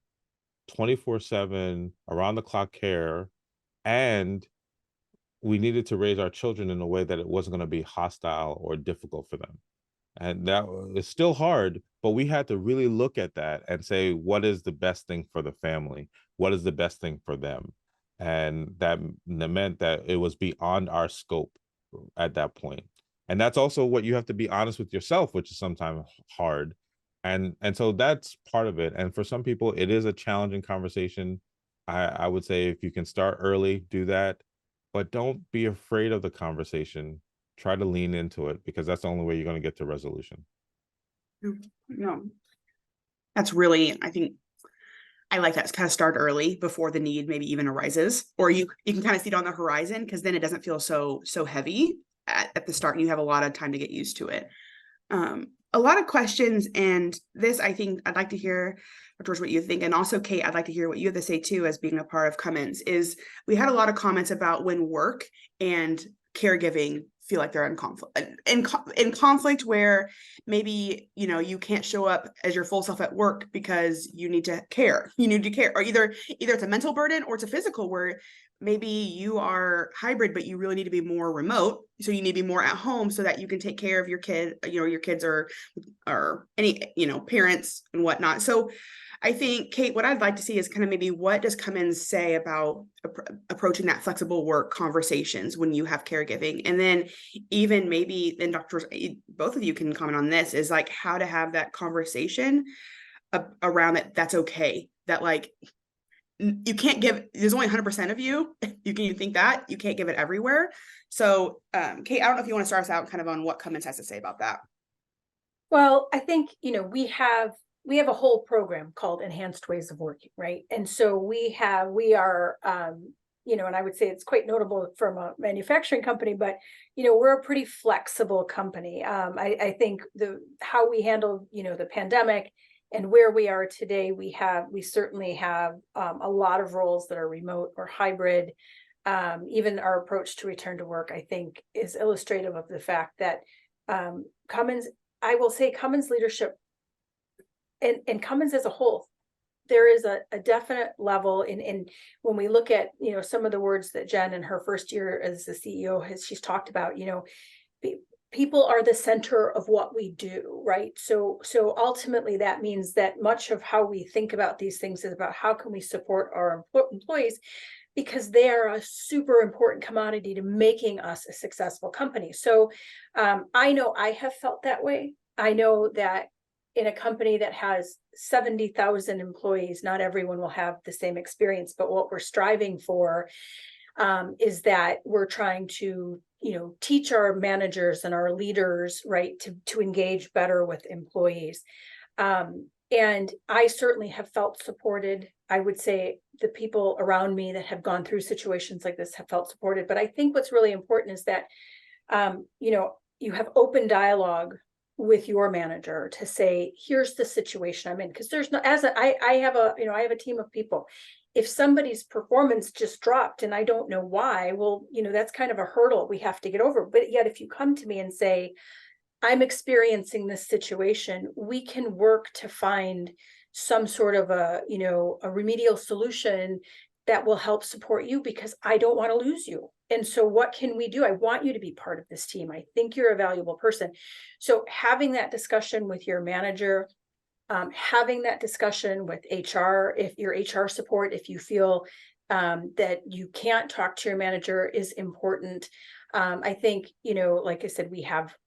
Speaker 2: 24/7 around the clock care, and we needed to raise our children in a way that it wasn't going to be hostile or difficult for them. And that is still hard, but we had to really look at that and say, what is the best thing for the family? What is the best thing for them? And that meant that it was beyond our scope at that point. And that's also what you have to be honest with yourself, which is sometimes hard. And so that's part of it. And for some people, it is a challenging conversation. I would say, if you can start early, do that, but don't be afraid of the conversation. Try to lean into it, because that's the only way you're going to get to resolution.
Speaker 3: No, that's really, I think I like that, to kind of start early before the need maybe even arises, or you can kind of see it on the horizon, because then it doesn't feel so heavy at the start, and you have a lot of time to get used to it. A lot of questions, and this, I think I'd like to hear, George, what you think, and also Kate, I'd like to hear what you have to say too, as being a part of Cummins. Is we had a lot of comments about when work and caregiving feel like they're in conflict, where maybe, you know, you can't show up as your full self at work because you need to care, or either it's a mental burden or it's a physical, where maybe you are hybrid, but you really need to be more remote. So you need to be more at home so that you can take care of your kid, your kids or any, parents and whatnot. So I think, Kate, what I'd like to see is kind of maybe, what does Cummins say about approaching that flexible work conversations when you have caregiving? And then even maybe, then doctors, both of you can comment on this, is like how to have that conversation around that. That's okay. That like, you can't give, there's only 100% of you. You think that you can't give it everywhere. So Kate, I don't know if you want to start us out kind of on what Cummins has to say about that.
Speaker 1: Well, I think, we have a whole program called Enhanced Ways of Working, right? And so we are, and I would say it's quite notable from a manufacturing company, but, we're a pretty flexible company. I think how we handled, the pandemic and where we are today, we certainly have a lot of roles that are remote or hybrid. Even our approach to return to work, I think, is illustrative of the fact that Cummins, I will say Cummins leadership and Cummins as a whole, there is a definite level in when we look at, some of the words that Jen in her first year as the CEO she's talked about, people are the center of what we do, right? So ultimately that means that much of how we think about these things is about how can we support our employees, because they are a super important commodity to making us a successful company. So I know I have felt that way. I know that in a company that has 70,000 employees, not everyone will have the same experience, but what we're striving for is that we're trying to, teach our managers and our leaders, right, to engage better with employees. And I certainly have felt supported. I would say the people around me that have gone through situations like this have felt supported. But I think what's really important is that, you have open dialogue with your manager to say, here's the situation I'm in. Because there's no, I have a team of people. If somebody's performance just dropped and I don't know why, well, that's kind of a hurdle we have to get over. But yet, if you come to me and say, I'm experiencing this situation, we can work to find some sort of a remedial solution that will help support you, because I don't want to lose you. And so what can we do? I want you to be part of this team. I think you're a valuable person. So having that discussion with your manager, having that discussion with HR, if your HR support, if you feel that you can't talk to your manager, is important. I think, like I said,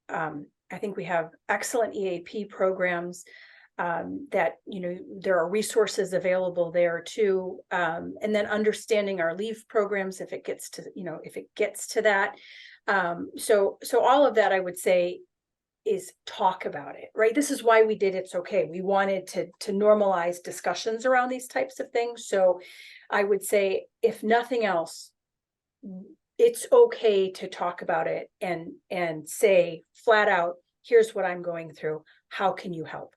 Speaker 1: I think we have excellent EAP programs that, there are resources available there too. And then understanding our leave programs, if it gets to that. So all of that, I would say, is talk about it, right? This is why we did It's Okay. We wanted to normalize discussions around these types of things. So I would say, if nothing else, it's okay to talk about it and say flat out, here's what I'm going through. How can you help?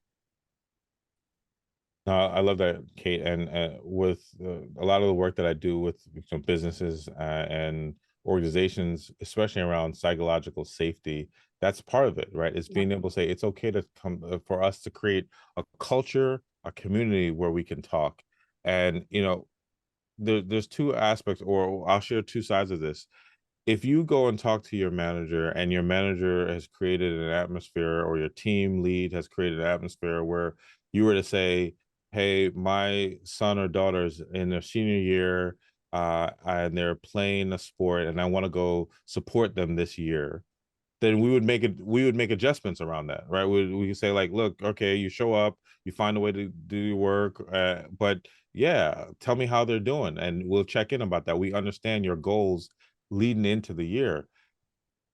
Speaker 2: I love that, Kate. And with a lot of the work that I do with businesses and organizations, especially around psychological safety, that's part of it, right? It's being able to say it's okay to come for us to create a culture, a community where we can talk. And there's two aspects, or I'll share two sides of this. If you go and talk to your manager and your manager has created an atmosphere, or your team lead has created an atmosphere where you were to say, hey, my son or daughter's in their senior year, and they're playing a sport and I want to go support them this year, then we would make adjustments around that, right? We could say like, look, okay, you show up, you find a way to do your work, but yeah, tell me how they're doing and we'll check in about that. We understand your goals leading into the year.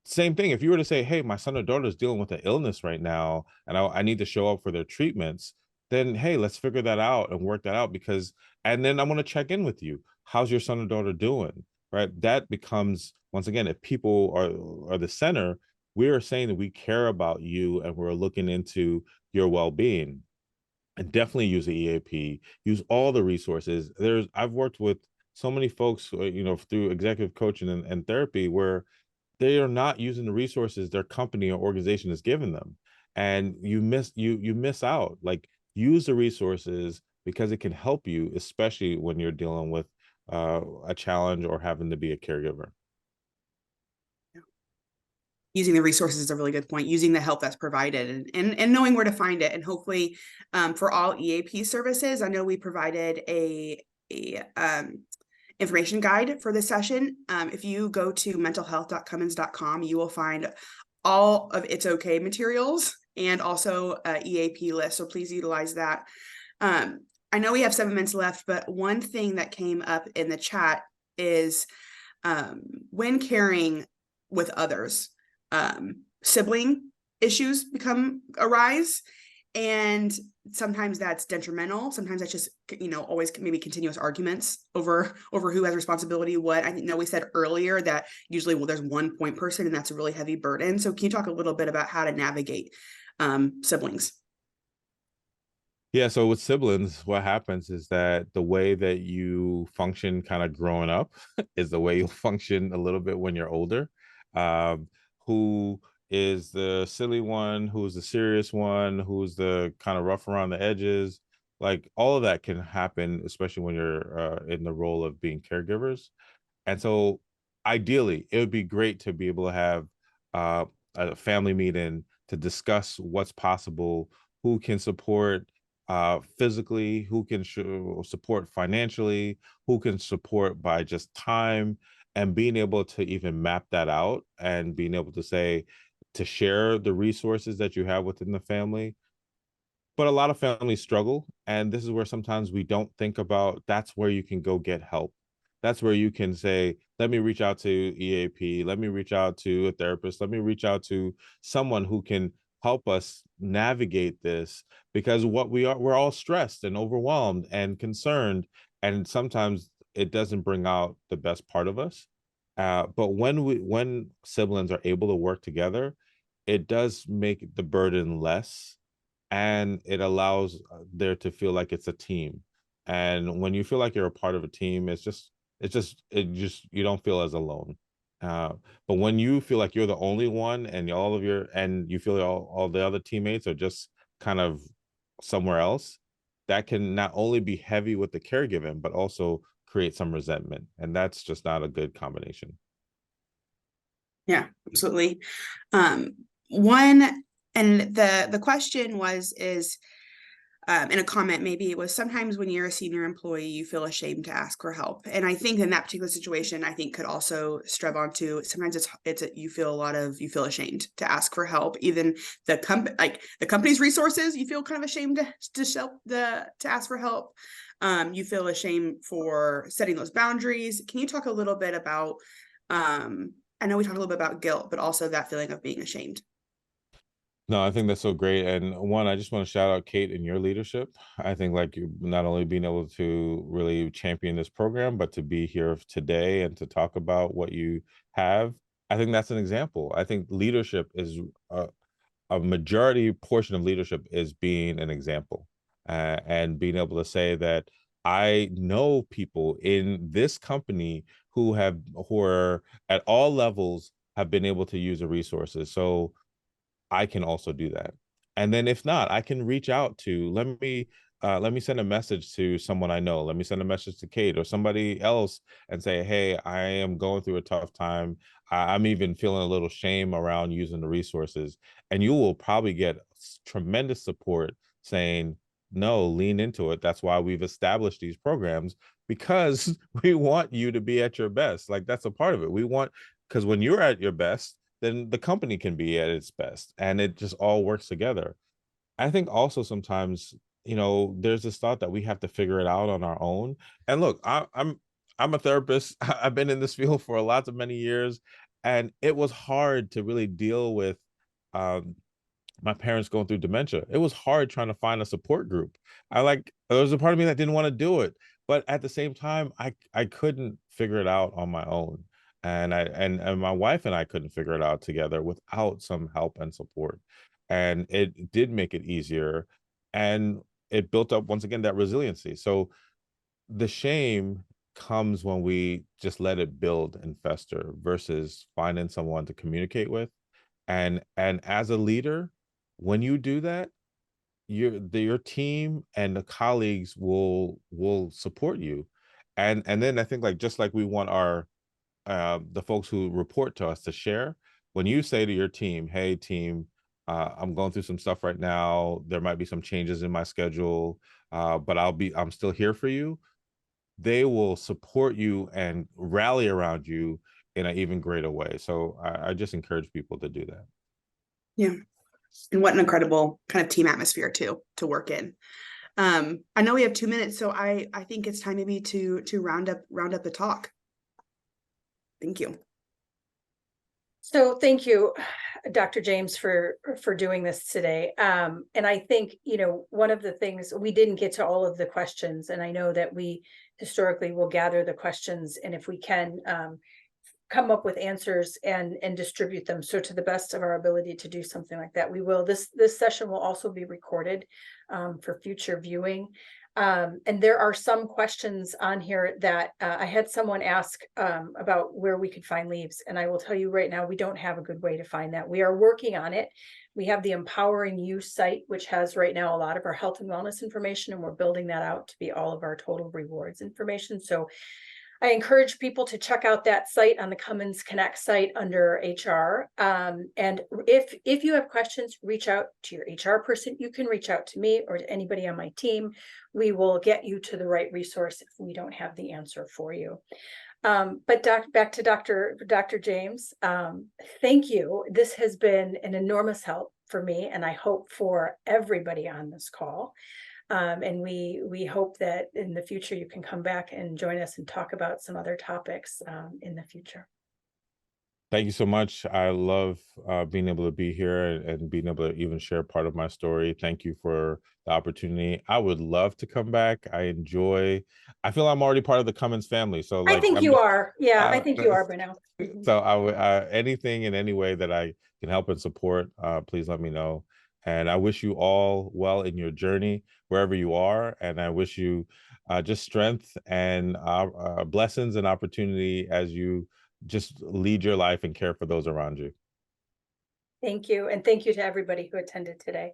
Speaker 2: Same thing, if you were to say, hey, my son or daughter is dealing with an illness right now and I need to show up for their treatments, then hey, let's figure that out and work that out, because and then I want to check in with you. How's your son or daughter doing? Right? That becomes, once again, if people are the center, we are saying that we care about you and we're looking into your well-being. And definitely use the EAP, use all the resources. I've worked with so many folks, through executive coaching and therapy, where they are not using the resources their company or organization has given them, and you miss out. Like, use the resources because it can help you, especially when you're dealing with a challenge or having to be a caregiver.
Speaker 3: Using the resources is a really good point. Using the help that's provided and knowing where to find it. And hopefully for all EAP services, I know we provided a information guide for this session. If you go to mentalhealth.cummins.com, you will find all of It's Okay materials and also EAP list. So please utilize that. I know we have 7 minutes left, but one thing that came up in the chat is when caring with others, sibling issues arise, and sometimes that's detrimental. Sometimes that's just, always maybe continuous arguments over who has responsibility. What I know we said earlier that usually, there's one point person and that's a really heavy burden. So can you talk a little bit about how to navigate siblings?
Speaker 2: Yeah, so with siblings, what happens is that the way that you function kind of growing up is the way you'll function a little bit when you're older. Who is the silly one? Who's the serious one? Who's the kind of rough around the edges? Like, all of that can happen, especially when you're in the role of being caregivers. And so ideally, it would be great to be able to have a family meeting to discuss what's possible, who can support physically, who can support financially, who can support by just time, and being able to even map that out and being able to say, to share the resources that you have within the family. But a lot of families struggle, and this is where sometimes we don't think about, that's where you can go get help. That's where you can say, let me reach out to EAP, let me reach out to a therapist, let me reach out to someone who can help us navigate this, because we're all stressed and overwhelmed and concerned, and sometimes it doesn't bring out the best part of us. But when siblings are able to work together, it does make the burden less, and it allows there to feel like it's a team. And when you feel like you're a part of a team, you don't feel as alone. But when you feel like you're the only one, and you feel all the other teammates are just kind of somewhere else, that can not only be heavy with the caregiving, but also create some resentment. And that's just not a good combination.
Speaker 3: Yeah, absolutely. One, and the question is in a comment, maybe it was, sometimes when you're a senior employee, you feel ashamed to ask for help. And I think in that particular situation, I think could also streb onto, sometimes you feel ashamed to ask for help. Even the company's resources, you feel kind of ashamed to ask for help. You feel ashamed for setting those boundaries. Can you talk a little bit about, I know we talked a little bit about guilt, but also that feeling of being ashamed?
Speaker 2: No, I think that's so great. And one, I just want to shout out Kate and your leadership. I think like you not only being able to really champion this program, but to be here today and to talk about what you have. I think that's an example. I think leadership is a majority portion of leadership is being an example, and being able to say that I know people in this company who are at all levels have been able to use the resources. So I can also do that. And then if not, I can reach out to let me send a message to someone I know. Let me send a message to Kate or somebody else and say, hey, I am going through a tough time. I'm even feeling a little shame around using the resources. And you will probably get tremendous support saying, no, lean into it. That's why we've established these programs, because we want you to be at your best. Like that's a part of it. We want, because when you're at your best, then the company can be at its best and it just all works together. I think also sometimes, there's this thought that we have to figure it out on our own. And look, I'm a therapist. I've been in this field for lots of many years, and it was hard to really deal with um, my parents going through dementia. It was hard trying to find a support group. There was a part of me that didn't want to do it, but at the same time, I couldn't figure it out on my own. And my wife and I couldn't figure it out together without some help and support. And it did make it easier. And it built up once again that resiliency. So the shame comes when we just let it build and fester versus finding someone to communicate with. And as a leader, when you do that, your team and the colleagues will support you. And then I think, like, just like we want our the folks who report to us to share, when you say to your team, hey team, I'm going through some stuff right now, there might be some changes in my schedule, but I'm still here for you, they will support you and rally around you in an even greater way. So I just encourage people to do that.
Speaker 3: Yeah. And what an incredible kind of team atmosphere too, to work in. I know we have 2 minutes, so I think it's time maybe to round up the talk. Thank you.
Speaker 1: So thank you, Dr. James, for doing this today. And I think, one of the things, we didn't get to all of the questions, and I know that we historically will gather the questions, and if we can come up with answers and distribute them. So to the best of our ability to do something like that, we will. This session will also be recorded for future viewing. And there are some questions on here that I had someone ask about where we could find leaves. And I will tell you right now, we don't have a good way to find that. We are working on it. We have the Empowering You site, which has right now a lot of our health and wellness information, and we're building that out to be all of our total rewards information. So I encourage people to check out that site on the Cummins Connect site under HR. And if you have questions, reach out to your HR person. You can reach out to me or to anybody on my team. We will get you to the right resource if we don't have the answer for you. But back to Dr. James, thank you. This has been an enormous help for me, and I hope for everybody on this call. And we hope that in the future you can come back and join us and talk about some other topics in the future.
Speaker 2: Thank you so much. I love being able to be here and being able to even share part of my story. Thank you for the opportunity. I would love to come back. I feel I'm already part of the Cummins family. So
Speaker 1: I think you are. Yeah, I think you are by now.
Speaker 2: So I would anything in any way that I can help and support, please let me know. And I wish you all well in your journey, wherever you are. And I wish you just strength and blessings and opportunity as you just lead your life and care for those around you.
Speaker 1: Thank you. And thank you to everybody who attended today.